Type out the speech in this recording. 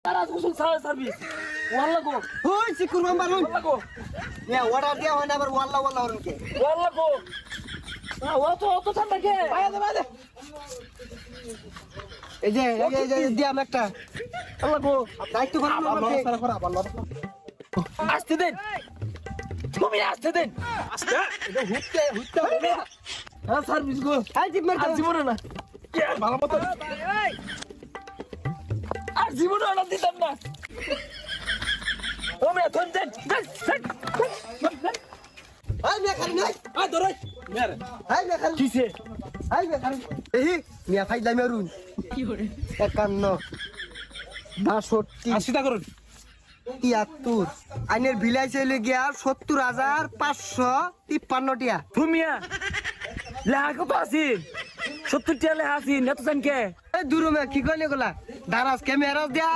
তারা গোসল সার্ভিস ওয়াল্লা গো ওই চিকুর মাম্বার ওয়াল্লা গো অর্ডার দেওয়া হয় না আবার ওয়াল্লা ওয়াল্লা হরনকে ওয়াল্লা গো অত ঠান্ডা কে বাইরে এই যে দিয়াম একটা ওয়াল্লা গো দায়িত্ব করে আসতে দেন তুমি আসতে দেন আস্তে এটা হুটতে হবে হ্যাঁ সার্ভিস গো এই জিপ মার আর জীবনে না ভালো মতো আর জীবনে অর্ডার দিতাম না ও মেয়ে থন দেন এই মে খালি নাই আ ধরে মেরে এই মে খালি কিসে এই মে খালি এই মিয়া ফাইলাই মারুন 51 62 80 করুন 73 আইনের ভিলাই চলে গিয়া 70553 টিয়া তুমিয়া লেখা কত আছি 70 টিয়া লেখা আছি নেতো জানকে এই দূরমে কি কইলে গলা দারাজ ক্যামেরা দিয়া